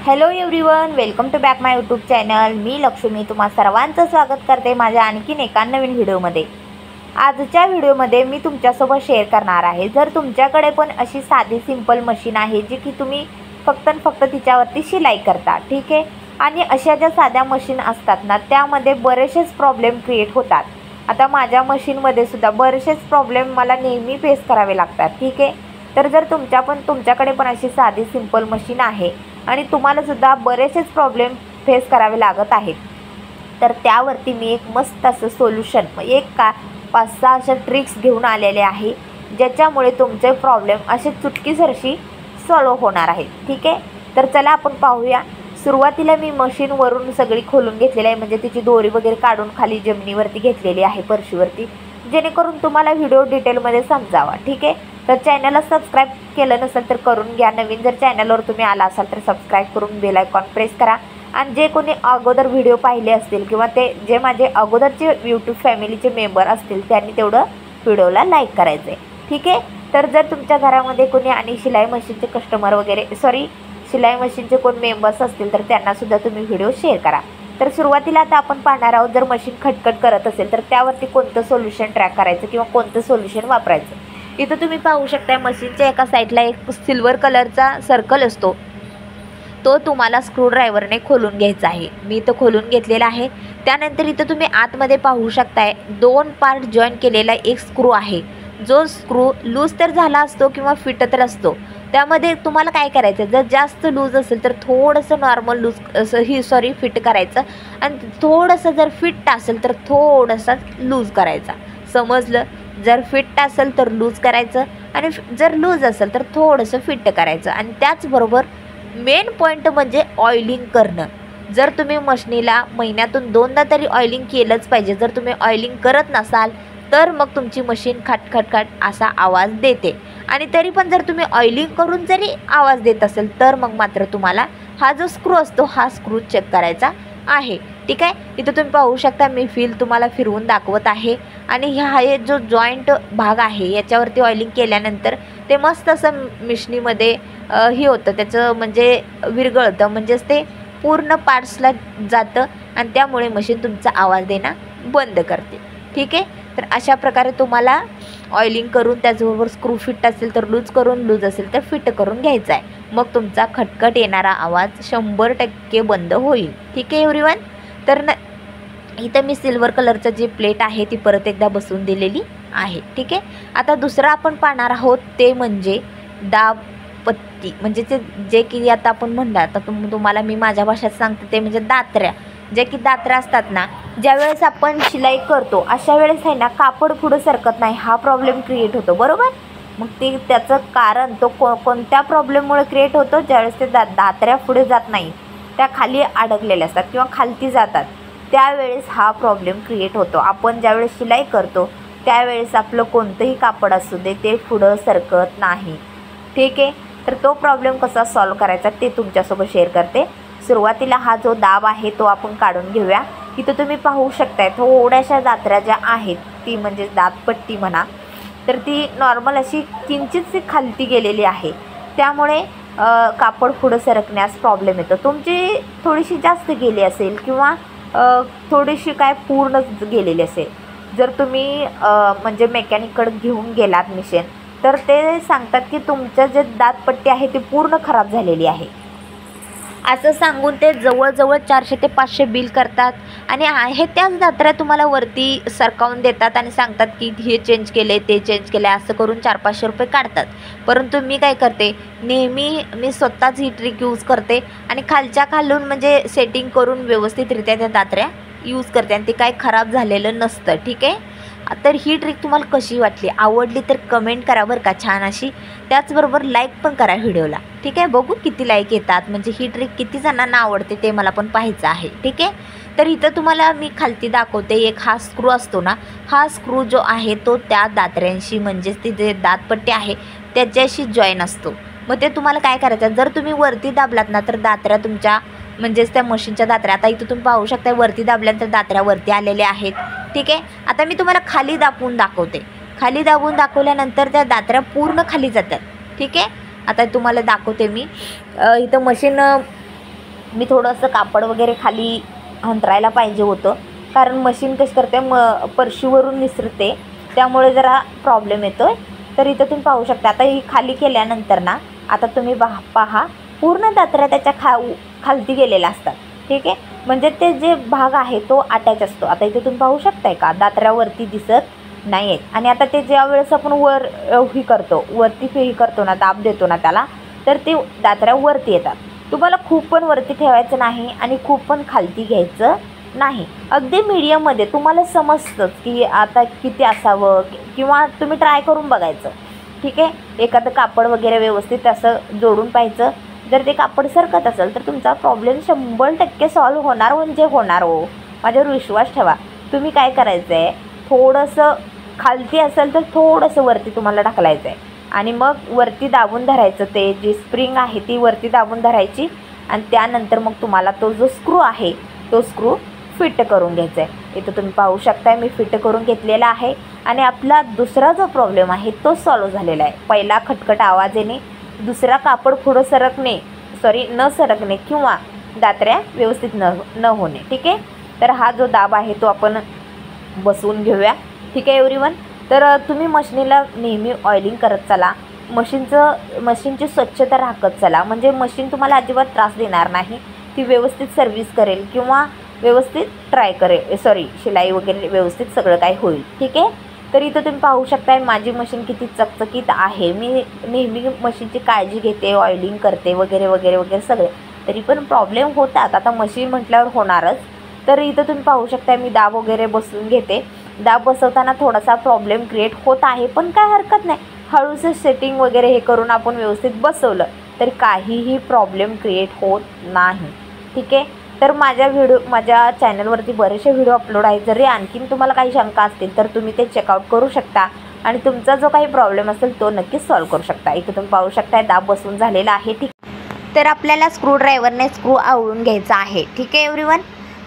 Hello everyone, welcome to back my YouTube channel. मी लक्ष्मी तुम्हा सर्वांचं स्वागत करते माझ्या आणखीन एका नवीन व्हिडिओमध्ये। आजच्या व्हिडिओमध्ये मी तुमच्यासोबत शेअर करणार आहे, जर तुमच्याकडे पण अशी साधी सिंपल मशीन आहे जी की तुम्ही फक्त तिच्यावरती शिलाई करता, ठीक आहे, आणि अशा ज्या साध्या मशीन असतात ना त्यामध्ये बरेचसेच प्रॉब्लेम क्रिएट होतात। आता माझ्या मशीनमध्ये सुद्धा बरेचसेच प्रॉब्लेम मला नेहमी फेस करावे लागतात, ठीक आहे। तर जर तुमच्याकडे पण अशी साधी सिंपल मशीन आहे आणि तुम्हाला सुद्धा बरेचसेच प्रॉब्लेम फेस करावे लागत आहेत, तर त्यावरती मी एक मस्त असं सोल्युशन 5-6 अशा ट्रिक्स घेऊन आलेले आहे, ज्याच्यामुळे तुमचे प्रॉब्लेम असे चुटकीसरशी सॉल्व्ह होणार आहेत, ठीक आहे। तर चला आपण पाहूया। सुरुवातीला मी मशीनवरून सगळी खोलून घेतलेली आहे, म्हणजे तिची दोरी वगैरे काढून खाली जमिनीवरती घेतलेली आहे, फरशीवरती, जेणेकरून तुम्हाला व्हिडिओ डिटेलमध्ये समजावा, ठीक आहे। तर चॅनलला सबस्क्राईब केलं नसेल तर करून घ्या। नवीन जर चॅनलवर तुम्ही आला असाल तर सबस्क्राईब करून बेल आयकॉन प्रेस करा। आणि जे कोणी अगोदर व्हिडिओ पाहिले असतील किंवा जे माझे अगोदरचे यूट्यूब फॅमिलीचे मेंबर असतील त्यांनी तेवढं व्हिडिओला लाईक करायचं आहे, ठीक आहे। तर जर तुमच्या घरामध्ये कोणी आणि शिलाई मशीनचे कस्टमर वगैरे शिलाई मशीनचे कोण मेंबर्स असतील तर त्यांनासुद्धा तुम्ही व्हिडिओ शेअर करा। तर सुरुवातीला आता आपण पाहणार आहोत, जर मशीन खटखट करत असेल तर त्यावरती कोणतं सोल्युशन ट्रॅक करायचं किंवा कोणतं सोल्युशन वापरायचं। इथं तुम्ही पाहू शकता मशीनच्या एका साईडला एक सिल्वर कलरचा सर्कल असतो, तो तुम्हाला स्क्रूड्रायव्हरने खोलून घ्यायचा आहे। मी इथं खोलून घेतलेला आहे। त्यानंतर इथं तुम्ही आतमध्ये पाहू शकताय 2 पार्ट जॉईन केलेला एक स्क्रू आहे, जो स्क्रू लूज तर झाला असतो किंवा फिट तर असतो। त्यामध्ये तुम्हाला काय करायचं, जर जास्त लूज असेल तर थोडंसं नॉर्मल लूज फिट करायचं, आणि थोडंसं जर फिट असेल तर थोडंसं लूज करायचा, समजलं। जर फिट असेल तर लूज करायचं आणि जर लूज असेल तर थोडंसं फिट करायचं। आणि त्याचबरोबर मेन पॉईंट म्हणजे ऑइलिंग करणं। जर तुम्ही मशीनीला महिन्यातून 2दा तरी ऑइलिंग केलंच पाहिजे। जर तुम्ही ऑइलिंग करत नसाल तर मग तुमची मशीन खटखट असा आवाज देते, आणि तरी पण जर तुम्ही ऑइलिंग करून जरी आवाज देत असेल तर मग मात्र तुम्हाला हा जो स्क्रू असतो हा स्क्रू चेक करायचा आहे, ठीक आहे। इथं तुम्ही पाहू शकता मी तुम्हाला फिरवून दाखवत आहे, आणि हा जो जॉईंट भाग आहे याच्यावरती ऑइलिंग केल्यानंतर ते मस्त असं मिशनीमध्ये हे होतं, त्याचं म्हणजे विरघळतं, म्हणजेच ते पूर्ण पार्ट्सला जातं आणि त्यामुळे मशीन तुमचा आवाज देणं बंद करते, ठीक आहे। तर अशा प्रकारे तुम्हाला ऑइलिंग करून त्याचबरोबर स्क्रू फिट असेल तर लूज करून, लूज असेल तर फिट करून घ्यायचा आहे, मग तुमचा खटखट येणारा आवाज 100% बंद होईल, ठीक आहे एव्हरीवन। तर इथं मी सिल्वर कलरचं जी प्लेट आहे ती परत एकदा बसवून दिलेली आहे, ठीक आहे। आता दुसरं आपण पाहणार आहोत ते म्हणजे दाब पट्टी, म्हणजे जे की आता आपण म्हणलं, आता तुम्हाला मी माझ्या भाषेत सांगते ते म्हणजे दात्र्या, जे की दात्र्या असतात ना, ज्यावेळेस आपण शिलाई करतो अशा वेळेस आहे ना कापड पुढं सरकत नाही, हा प्रॉब्लेम क्रिएट होतो, बरोबर। मग त्याचं कारण तो कोणत्या प्रॉब्लेममुळे क्रिएट होतो, ज्यावेळेस ते दात्र्या पुढे जात नाही, त्या खाली अडकलेल्या असतात किंवा खालती जातात, त्यावेळेस हा प्रॉब्लेम क्रिएट होतो। आपण ज्यावेळेस शिलाई करतो त्यावेळेस आपलं कोणतंही कापड असू दे ते पुढं सरकत नाही, ठीक आहे। तर तो प्रॉब्लेम कसा सॉल्व्ह करायचा ते तुमच्यासोबत शेअर करते। सुरुवातीला हा जो दाब आहे तो आपण काढून घेऊया। इथं तुम्ही पाहू शकताय थोड्याशा दात्र्या ज्या आहेत ती म्हणजे दातपट्टी म्हणा, तर ती नॉर्मल अशी किंचितशी खालती गेलेली आहे, त्यामुळे कापड पुढं सरकण्यास प्रॉब्लेम येतो। तुमची थोडीशी जास्त गेली असेल किंवा थोडीशी काय पूर्ण गेलेली असेल, जर तुम्ही म्हणजे मेकॅनिककडे घेऊन गेलात मशीन, तर ते सांगतात की तुमचं जे दातपट्टी आहे ती पूर्ण खराब झालेली आहे, असं सांगून ते जवळजवळ 400 ते 500 बिल करतात, आणि हे त्याच दात्र्या तुम्हाला वरती सरकावून देतात आणि सांगतात की हे चेंज केले ते चेंज केले, असं करून 400-500 रुपये काढतात। परंतु मी काय करते, नेहमी मी स्वतःच ही ट्रिक यूज करते आणि खालच्या खालून म्हणजे सेटिंग करून व्यवस्थितरित्या त्या दात्र्या यूज करते, आणि ते काय खराब झालेलं नसतं, ठीक आहे। तर ही ट्रिक तुम्हाला कशी वाटली, आवडली तर कमेंट करा बरं का, छान अशी। त्याचबरोबर लाईक पण करा व्हिडिओला, ठीक आहे। बघू किती लाईक येतात, म्हणजे ही ट्रिक किती जणांना आवडते ते मला पण पाहायचं आहे, ठीक आहे। तर इथं तुम्हाला मी खालती दाखवते, एक हा स्क्रू असतो ना, हा स्क्रू जो आहे तो त्या दात्र्यांशी म्हणजेच ती जे दातपट्टी आहे त्याच्याशी जॉईन असतो। मग ते तुम्हाला काय करायचं, जर तुम्ही वरती दाबलात ना तर दात्र्या तुमच्या म्हणजेच त्या मशीनच्या दात्र्या, आता इथं तुम्ही पाहू शकता वरती दाबल्यानंतर दात्र्या वरती आलेल्या आहेत, ठीक आहे। आता मी तुम्हाला खाली दाबून दाखवते, खाली दाबून दाखवल्यानंतर त्या दात्र्या पूर्ण खाली जातात, ठीक आहे। आता तुम्हाला दाखवते मी इथं मशीन मी थोडंसं कापड वगैरे खाली अंतरायला पाहिजे होतं, कारण मशीन कशी करते परशीवरून निसरते, त्यामुळे जरा प्रॉब्लेम येतो आहे. तर इथं तुम्ही पाहू शकता. आता ही खाली केल्यानंतर ना, आता तुम्ही पहा पूर्ण दात्र्या त्याच्या खालती गेलेल्या असतात. ठीक आहे, म्हणजे ते जे भाग आहे तो अटॅच असतो. आता इथे तुम्ही पाहू शकताय का दात्र्यावरती दिसत नाही आहेत. आणि आता ते ज्या वेळेस आपण वरती करतो ना, दाब देतो ना त्याला, तर ते दात्र्यावरती येतात. तुम्हाला खूप पण वरती ठेवायचं नाही आणि खूप पण खालती घ्यायचं नाही. अगदी मीडियममध्ये तुम्हाला समजतं की आता किती असावं, किंवा तुम्ही ट्राय करून बघायचं. ठीक आहे, एखादं कापड वगैरे व्यवस्थित असं जोडून पाहायचं. जर ते कापड सरकत असेल तर तुमचा प्रॉब्लेम 100% सॉल्व्ह होणार, म्हणजे होणार हो, माझ्यावर विश्वास ठेवा. तुम्ही काय करायचं आहे, थोडंसं खालती असेल तर थोडंसं वरती तुम्हाला ढकलायचं आहे आणि मग वरती दाबून धरायचं. ते जी स्प्रिंग आहे ती वरती दाबून धरायची आणि त्यानंतर मग तुम्हाला तो जो स्क्रू आहे तो स्क्रू फिट करून घ्यायचा आहे. इथं तुम्ही पाहू शकताय मी फिट करून घेतलेला आहे आणि आपला दुसरा जो प्रॉब्लेम आहे तो सॉल्व्ह झालेला आहे. पहिला खटखट आवाज येणे, दुसरा कापड पुढं न सरकणे किंवा दात्र्या व्यवस्थित न होणे. ठीक आहे, तर हा जो दाब आहे तो आपण बसवून घेऊया. ठीक आहे एव्हरीवन. तर तुम्ही मशीनीला नेहमी ऑइलिंग करत चला, मशीनची स्वच्छता राखत चला, म्हणजे मशीन तुम्हाला अजिबात त्रास देणार नाही. ती व्यवस्थित सर्व्हिस करेल किंवा व्यवस्थित शिलाई वगैरे व्यवस्थित सगळं काही होईल. ठीक आहे, तर इथं तुम्ही पाहू शकताय माझी मशीन किती चकचकीत आहे. मी नेहमी मशीनची काळजी घेते, ऑइलिंग करते वगैरे वगैरे वगैरे सगळे, तरी पण प्रॉब्लेम होतात. आता मशीन म्हटल्यावर होणारच. तर इथं तुम्ही पाहू शकता मी दाब वगैरे बसवून घेते. दाब बसवताना थोडासा प्रॉब्लेम क्रिएट होत आहे, पण काय हरकत नाही. हळूचं सेटिंग वगैरे हे करून आपण व्यवस्थित बसवलं तर काहीही प्रॉब्लेम क्रिएट होत नाही. ठीक आहे, तर माझ्या चॅनलवरती बरेचसे व्हिडिओ अपलोड आहेत. जरी आणखीन तुम्हाला काही शंका असतील तर तुम्ही ते चेकआउट करू शकता आणि तुमचा जो काही प्रॉब्लेम असेल तो नक्कीच सॉल्व्ह करू शकता. इथं तुम्ही पाहू शकता दाब बसवून झालेला आहे. ठीक, तर आपल्याला स्क्रूड्रायव्हरने स्क्रू आवळून घ्यायचा आहे. ठीक आहे एव्हरीवन.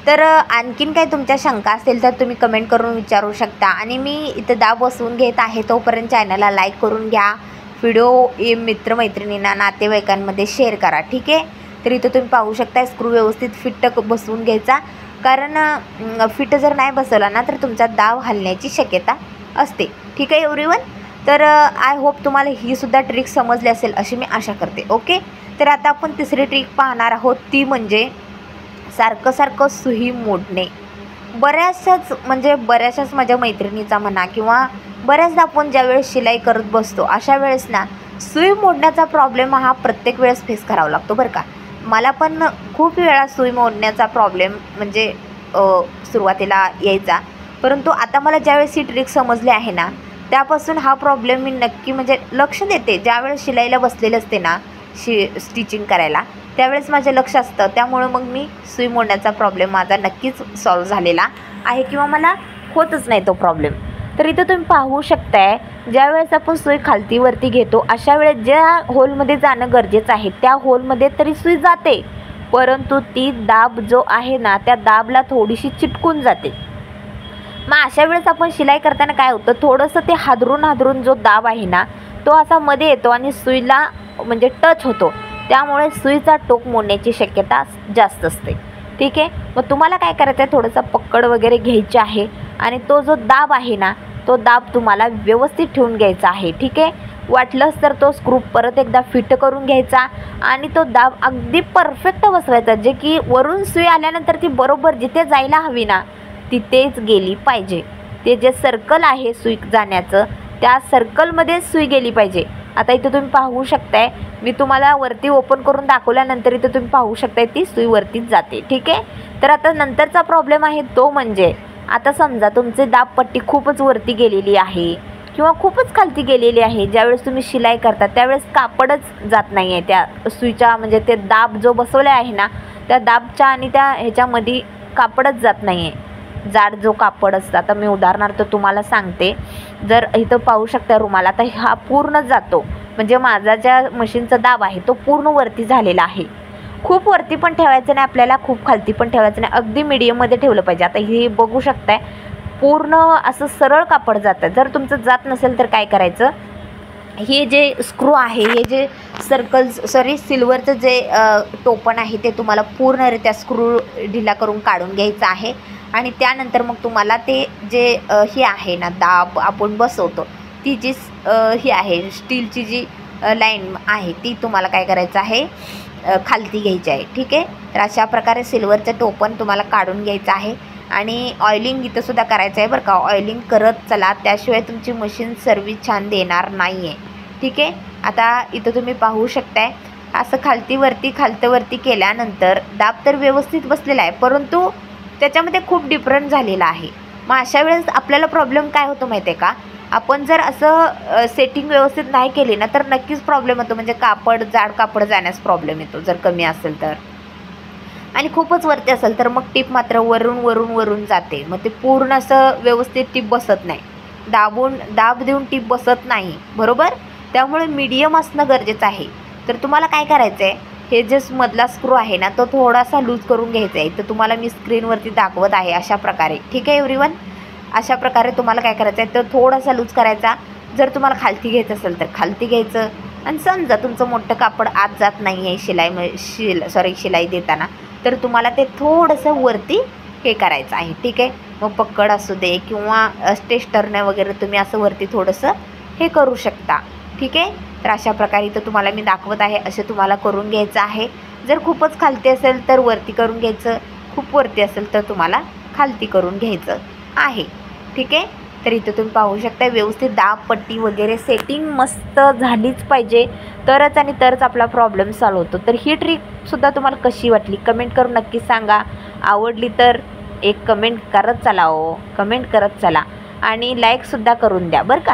तर आणखीन काही तुमच्या शंका असतील तर तुम्ही कमेंट करून विचारू शकता. आणि मी इथं दाब बसवून घेत आहे, तोपर्यंत चॅनलला लाईक करून घ्या. व्हिडिओ मित्रमैत्रिणींना नातेवाईकांमध्ये शेअर करा. ठीक आहे, तर इथं तुम्ही पाहू शकता स्क्रू व्यवस्थित फिट बसवून घ्यायचा, कारण फिट जर नाही बसवला ना तर तुमचा दाब हलण्याची शक्यता असते. ठीक आहे एव्हरीवन. तर आय होप तुम्हाला ही सुद्धा ट्रिक समजली असेल अशी मी आशा करते. ओके, तर आता आपण तिसरी ट्रिक पाहणार आहोत, ती म्हणजे सारखं सुई मोडणे. बऱ्याचशाच माझ्या मैत्रिणीचा म्हणा किंवा बऱ्याचदा आपण ज्यावेळेस शिलाई करत बसतो अशा वेळेस ना सुई मोडण्याचा प्रॉब्लेम हा प्रत्येक वेळेस फेस करावा लागतो बरं का. मला पण खूप वेळा सुई मोडण्याचा प्रॉब्लेम सुरुवातीला यायचा, परंतु आता मला ज्यावेळेस ही ट्रिक समजली आहे ना त्यापासून हा प्रॉब्लेम मी नक्की लक्ष देते. ज्यावेळेस शिलाईला बसलेलं असते ना स्टिचिंग करायला त्यावेळेस माझे लक्ष असतं, त्यामुळे मग मी सुई मोडण्याचा प्रॉब्लेम माझा नक्कीच सॉल्व्ह झालेला आहे किंवा मला होतच नाही तो प्रॉब्लेम. तर इथं तुम्ही पाहू शकताय ज्यावेळेस आपण सुई खालतीवरती घेतो अशा वेळेस ज्या होलमध्ये जाणं गरजेचं आहे त्या होलमध्ये तरी सुई जाते, परंतु ती दाब जो आहे ना त्या दाबला थोडीशी चिटकून जाते. मग अशा वेळेस आपण शिलाई करताना काय होतं, थोडंसं ते हादरून जो दाब आहे ना तो असा मध्ये येतो आणि सुईला टच होतो, त्यामुळे सुईचा टोक मोडण्याची शक्यता जास्त असते. ठीक आहे, मग तुम्हाला काय करायचं आहे, थोडंसं पकड वगैरे घ्यायची आहे आणि तो जो दाब आहे ना तो दाब तुम्हाला व्यवस्थित ठेवून घ्यायचा आहे. ठीक आहे, वाटलंच तर तो स्क्रू परत एकदा फिट करून घ्यायचा आणि तो दाब अगदी परफेक्ट बसवायचा, जे की वरून सुई आल्यानंतर ती बरोबर जिथे जायला हवी ना तिथेच गेली पाहिजे. ते जे सर्कल आहे सुई जाण्याचं त्या सर्कलमध्ये सुई गेली पाहिजे. आता इथं तुम्ही पाहू शकताय मी तुम्हाला वरती ओपन करून दाखवल्यानंतर इथं तुम्ही पाहू शकताय ती सुई वरतीच जाते. ठीक आहे, तर आता नंतरचा प्रॉब्लेम आहे तो म्हणजे आता समजा तुमची दाबपट्टी खूपच वरती गेलेली आहे किंवा खूपच खालती गेलेली आहे. ज्यावेळेस तुम्ही शिलाई करता त्यावेळेस कापडच जात नाही आहे त्या सुईच्या, ते दाब जो बसवला आहे ना त्या दाबच्या आणि त्या ह्याच्यामध्ये कापडच जात नाही आहे. जाड जो कापड असतं, आता मी उदाहरणार्थ तुम्हाला सांगते, जर इथं पाहू शकता रुमाला तर हा पूर्ण जातो, माझा ज्या मशीनचा दाब आहे तो पूर्ण वरती झालेला आहे. खूप वरती पण ठेवायचं नाही आपल्याला, खूप खालती पण ठेवायचं नाही, अगदी मीडियममध्ये ठेवलं पाहिजे. आता हे बघू शकताय पूर्ण असं सरळ कापड जातं. जर तुमचं जात नसेल तर काय करायचं, हे जे स्क्रू आहे, हे जे सिल्वरचं जे टोपण आहे ते तुम्हाला पूर्णरित्या स्क्रू ढिला करून काढून घ्यायचं आहे. आणि त्यानंतर मग तुम्हाला ते जे हे आहे ना दाब आपण बसवतो, ती जी ही आहे स्टीलची जी लाईन आहे ती तुम्हाला काय करायचं आहे, खालती घ्यायची आहे. ठीक आहे. तर अशा प्रकारे सिल्वरचं टोपण तुम्हाला काढून घ्यायचं आहे. आणि ऑइलिंग इथंसुद्धा करायचं आहे बरं का. ऑइलिंग करत चला, त्याशिवाय तुमची मशीन सर्व्हिस छान देणार नाही आहे. ठीक आहे. आता इथं तुम्ही पाहू शकताय, असं खालतीवरती केल्यानंतर दाब तर व्यवस्थित बसलेला आहे, परंतु त्याच्यामध्ये खूप डिफरंट झालेला आहे. मग अशा वेळेस आपल्याला प्रॉब्लेम काय होतो माहिती आहे का, आपण जर असं सेटिंग व्यवस्थित नाही केली ना तर नक्कीच प्रॉब्लेम होतो. म्हणजे जाड कापड जाण्यास प्रॉब्लेम येतो जर कमी असेल तर. आणि खूपच वरती असेल तर मग टीप मात्र वरून जाते. मग ते पूर्ण असं व्यवस्थित टीप बसत नाही, दाब देऊन टीप बसत नाही, बरोबर. त्यामुळे मीडियम असणं गरजेचं आहे. तर तुम्हाला काय करायचं आहे, हे जे मधला स्क्रू आहे ना तो थोडासा लूज करून घ्यायचा आहे. तर तुम्हाला मी स्क्रीनवरती दाखवत आहे अशा प्रकारे. ठीक आहे एव्हरीवन. अशा प्रकारे तुम्हाला काय करायचं आहे, तर थोडासा लूज करायचा. जर तुम्हाला खालती घ्यायचं असेल तर खालती घ्यायचं. आणि समजा तुमचं मोठं कापड आत जात नाही आहे शिलाई देताना, तर तुम्हाला ते थोडंसं वरती हे करायचं आहे. ठीक आहे. मग पक्कड असू दे किंवा टेस्टरने वगैरे तुम्ही असं वरती थोडंसं हे करू शकता. ठीक आहे. तर अशा प्रकारे इथं तुम्हाला मी दाखवत आहे, असे तुम्हाला करून घ्यायचं आहे. जर खूपच खालती असेल तर वरती करून घ्यायचं, खूप वरती असेल तर तुम्हाला खालती करून घ्यायचं आहे. ठीक आहे. तर इथं तुम्ही पाहू शकता, व्यवस्थित दाब पट्टी वगैरे सेटिंग मस्त झालीच पाहिजे, तरच आपला प्रॉब्लेम सॉल्व होतो. तर ही ट्रिकसुद्धा तुम्हाला कशी वाटली कमेंट करून नक्की सांगा. आवडली तर एक कमेंट करत चला आणि लाईकसुद्धा करून द्या बरं का.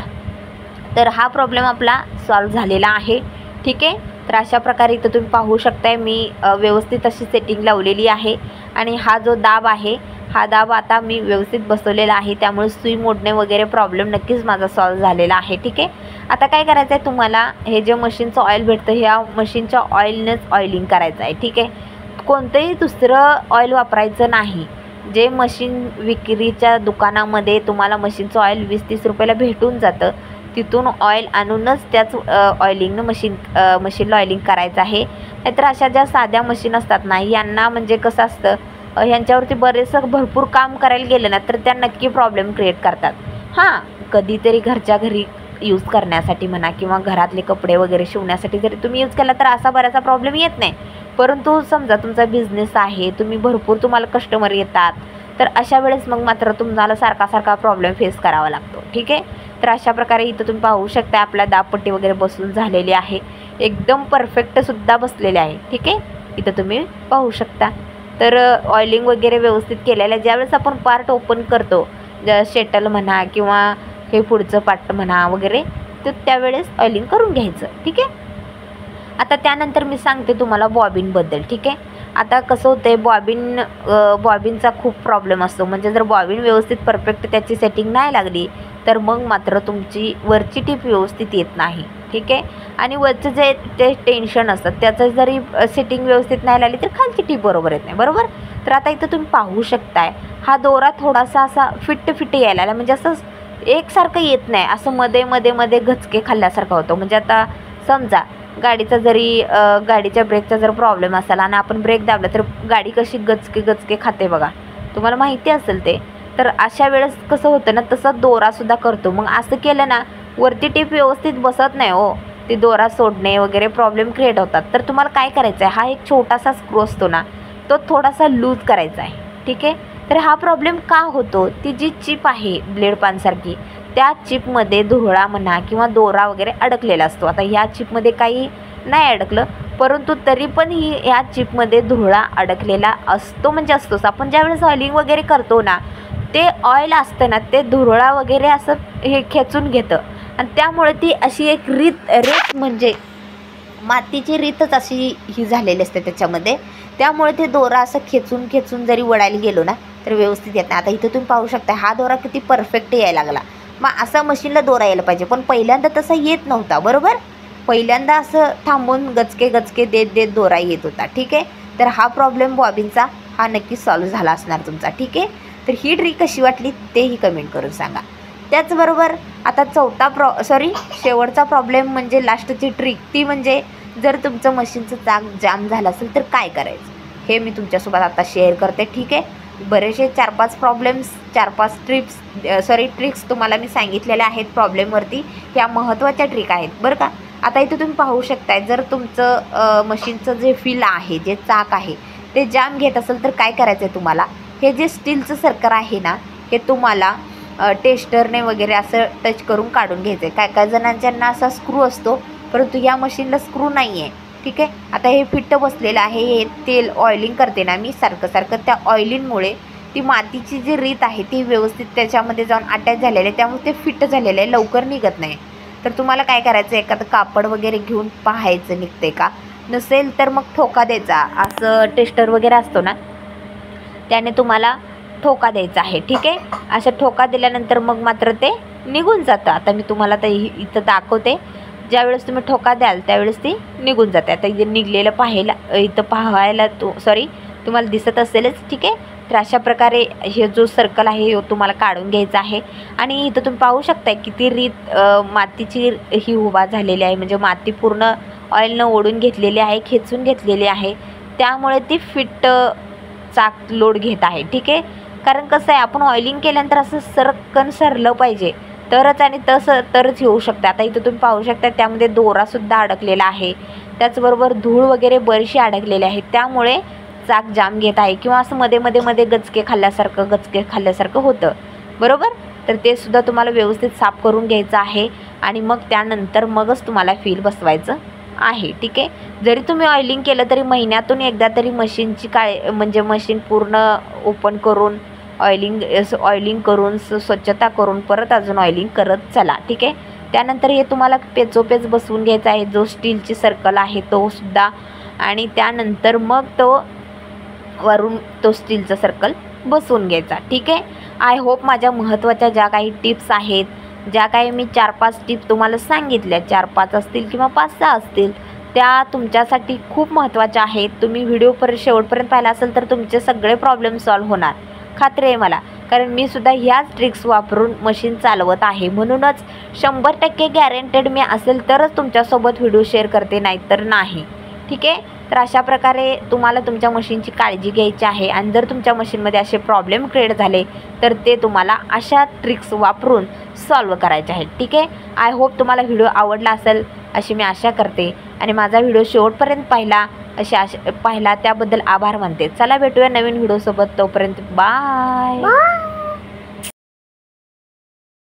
तर हा प्रॉब्लेम आपला सॉल्व झालेला आहे. ठीक आहे. तर अशा प्रकारे इथं तुम्ही पाहू शकताय, मी व्यवस्थित अशी सेटिंग लावलेली आहे. आणि हा जो दाब आहे, हा दाब आता मी व्यवस्थित बसवलेला आहे, त्यामुळे सुई मोडणे वगैरे प्रॉब्लेम नक्कीच माझा सॉल्व झालेला आहे. ठीक आहे. आता काय करायचं आहे, तुम्हाला हे जे मशीनचं ऑइल भेटतं ह्या मशीनच्या ऑइलनेच ऑइलिंग करायचं आहे. ठीक आहे. कोणतंही दुसरं ऑइल वापरायचं नाही. जे मशीन विक्रीच्या दुकानामध्ये तुम्हाला मशीनचं ऑइल 20-30 रुपयाला भेटून जातं, तिथून ऑइल आणूनच त्याच ऑइलिंगनं मशीनला ऑइलिंग करायचं आहे. नाहीतर अशा ज्या साध्या मशीन असतात ना, यांना म्हणजे कसं असतं, ह्यांच्यावरती बरेचसं भरपूर काम करायला गेलं ना तर त्या नक्की प्रॉब्लेम क्रिएट करतात. हां, कधीतरी घरच्या घरी यूज करण्यासाठी म्हणा किंवा घरातले कपडे वगैरे शिवण्यासाठी जरी तुम्ही यूज केला तर असा बराचसा प्रॉब्लेम येत नाही. परंतु समजा तुमचा बिझनेस आहे, तुम्हाला कस्टमर येतात, तर अशा वेळेस मग मात्र तुम्हाला सारखा प्रॉब्लेम फेस करावा लागतो. ठीक आहे. तर अशा प्रकारे इथं तुम्ही पाहू शकता आपल्या दाबपट्टी वगैरे बसून झालेली आहे, एकदम परफेक्टसुद्धा बसलेले आहे. ठीक आहे. इथं तुम्ही पाहू शकता. तर ऑइलिंग वगैरे व्यवस्थित केलेलं आहे. ज्यावेळेस आपण पार्ट ओपन करतो, शेटल म्हणा किंवा हे पुढचं पार्ट म्हणा वगैरे, तर त्यावेळेस ऑइलिंग करून घ्यायचं. ठीक आहे. आता त्यानंतर मी सांगते तुम्हाला बॉबिनबद्दल. ठीक आहे. आता कसं होतं आहे, बॉबिनचा खूप प्रॉब्लेम असतो. म्हणजे जर बॉबिन व्यवस्थित परफेक्ट त्याची सेटिंग नाही लागली तर मग मात्र तुमची वरची टीप व्यवस्थित येत नाही. ठीक आहे. आणि वरचं जे ते टेन्शन असतं त्याचं जरी सेटिंग व्यवस्थित नाही लागली तर खालची टीप बरोबर येत नाही, बरोबर. तर आता इथं तुम्ही पाहू शकताय, हा दोरा थोडासा असा फिट्ट यायला लागला, म्हणजे असं एकसारखं येत नाही, असं मध्ये घचके खाल्ल्यासारखं होतं. म्हणजे आता समजा गाडीच्या ब्रेकचा जर प्रॉब्लेम असेल आणि आपण ब्रेक दाबला तर गाडी कशी गचके खाते बघा, तुम्हाला माहिती असेल ते. तर अशा वेळेस कसं होतं ना, तसं दोरासुद्धा करतो. मग असं केलं ना वरती टीप व्यवस्थित बसत नाही हो, ते दोरा सोडणे वगैरे प्रॉब्लेम क्रिएट होतात. तर तुम्हाला काय करायचं आहे, हा एक छोटासा स्क्रू असतो ना, तो थोडासा लूज करायचा आहे. ठीक आहे. तर हा प्रॉब्लेम का होतो, ती जी चिप आहे ब्लेड पानसारखी, त्या चिपमध्ये धुरळा म्हणा किंवा दोरा वगैरे अडकलेला असतो. आता ह्या चिपमध्ये काही नाही अडकलं, परंतु तरी पण ह्या चिपमध्ये धुरळा अडकलेला असतो. म्हणजे असतोच. आपण ज्यावेळेस ऑइलिंग वगैरे करतो ना, ते ऑइल असतं ना, ते धुरळा वगैरे असं हे खेचून घेतं आणि त्यामुळे ती अशी एक रेत म्हणजे मातीची रीतच अशी ही झालेली असते त्याच्यामध्ये. त्यामुळे ते दोरा असं खेचून जरी वडायला गेलो ना तर व्यवस्थित येत नाही. आता इथं तुम्ही पाहू शकता, हा दोरा किती परफेक्ट यायला लागला. मग असा मशीनला दोरा यायला पाहिजे, पण पहिल्यांदा तसा येत नव्हता, बरोबर. पहिल्यांदा असं थांबून गचके देत दोरा येत होता. ठीक आहे. तर हा प्रॉब्लेम बॉबिनचा हा नक्की सॉल्व्ह झाला असणार तुमचा. ठीक आहे. तर ही ट्रिक कशी वाटली तेही कमेंट करून सांगा. त्याचबरोबर आता शेवटचा प्रॉब्लेम म्हणजे लास्टची ट्रिक, ती म्हणजे जर तुमचं मशीनचं चाक जाम झालं असेल तर काय करायचं, हे मी तुमच्यासोबत आता शेअर करते. ठीक आहे, बरेचसे 4-5 प्रॉब्लेम्स 4-5 ट्रिक्स तुम्हाला मी सांगितलेल्या आहेत प्रॉब्लेमवरती. ह्या महत्त्वाच्या ट्रिक आहेत बरं का. आता इथं तुम्ही पाहू शकताय, जर तुमचं मशीनचं जे फील आहे, जे चाक आहे ते जाम घेत असेल तर काय करायचं आहे तुम्हाला. हे जे स्टीलचं सर्कल आहे ना, हे तुम्हाला टेस्टरने वगैरे असं टच करून काढून घ्यायचं आहे. काय जणांच्यांना असा स्क्रू असतो, परंतु या मशीनला स्क्रू नाही आहे. ठीक आहे, आता हे फिट्ट बसलेलं आहे. हे तेल ऑइलिंग करते ना मी सारखं, त्या ऑइलिंगमुळे ती मातीची जी रीत आहे ती व्यवस्थित त्याच्यामध्ये जाऊन अटॅच झालेली आहे, त्यामुळे ते फिट झालेलं आहे, लवकर निघत नाही. तर तुम्हाला काय करायचं, एखादं कापड वगैरे घेऊन पाहायचं निघते का, नसेल तर मग ठोका द्यायचा. असं टेस्टर वगैरे असतो ना, त्याने तुम्हाला ठोका द्यायचा आहे. ठीक आहे, अशा ठोका दिल्यानंतर मग मात्र ते निघून जातं. आता मी तुम्हाला तर इथं दाखवते. ज्यावेळेस तुम्ही ठोका द्याल त्यावेळेस ती निघून जाते. आता इथे निघलेलं पाहायला तुम्हाला दिसत असेलच. ठीक आहे, तर अशा प्रकारे हे जो सर्कल आहे हे तुम्हाला काढून घ्यायचा आहे. आणि इथं तुम्ही पाहू शकता किती रीत मातीची ही उभा झालेली आहे, म्हणजे माती पूर्ण ऑइलनं ओढून घेतलेली आहे, खेचून घेतलेली आहे, त्यामुळे ती फिट चाक लोड घेत आहे. ठीक आहे, कारण कसं आहे, आपण ऑइलिंग केल्यानंतर असं सरकन सरलं पाहिजे तरच येऊ शकतं. आता इथं तुम्ही पाहू शकता त्यामध्ये दोरासुद्धा अडकलेला आहे, त्याचबरोबर धूळ वगैरे बरीचशी अडकलेली आहे, त्यामुळे चाक जाम घेत आहे किंवा असं मध्ये गचके खाल्ल्यासारखं होतं बरोबर. तर ते सुद्धा तुम्हाला व्यवस्थित साफ करून घ्यायचं आहे आणि मग त्यानंतर मगच तुम्हाला फील बसवायचं आहे. ठीक आहे, जरी तुम्ही ऑइलिंग केलं तरी महिन्यातून एकदा तरी मशीनची मशीन पूर्ण ओपन करून ऑइलिंग करून स्वच्छता करून परत अजून ऑइलिंग करत चला. ठीक आहे, त्यानंतर हे तुम्हाला पेचोपेच बसवून घ्यायचा आहे, जो स्टीलची सर्कल आहे तो सुद्धा, आणि त्यानंतर मग वरून तो स्टीलचा सर्कल बसवून घ्यायचा. ठीक आहे, आय होप माझ्या महत्त्वाच्या ज्या काही टिप्स आहेत, ज्या काही मी 4-5 टिप तुम्हाला सांगितल्या, 4-5 असतील किंवा 5-6 असतील, त्या तुमच्यासाठी खूप महत्त्वाच्या आहेत. तुम्ही व्हिडिओ शेवटपर्यंत पाहिला असेल तर तुमचे सगळे प्रॉब्लेम सॉल्व्ह होणार, खात्री आहे मला, कारण मी सुद्धा ह्याच ट्रिक्स वापरून मशीन चालवत आहे. म्हणूनच 100% गॅरंटेड मी असेल तरच तुमच्यासोबत व्हिडिओ शेअर करते, नाहीतर नाही. ठीक आहे, तर अशा प्रकारे तुम्हाला तुमच्या मशीनची काळजी घ्यायची आहे. आणि जर तुमच्या मशीनमध्ये असे प्रॉब्लेम क्रिएट झाले तर ते तुम्हाला अशा ट्रिक्स वापरून सॉल्व्ह करायचे आहेत. ठीक आहे, आय होप तुम्हाला व्हिडिओ आवडला असेल अशी मी आशा करते, आणि माझा व्हिडिओ शेवटपर्यंत पाहिला त्याबद्दल आभार मानते. चला भेटूया नवीन व्हिडिओसोबत, तोपर्यंत बाय.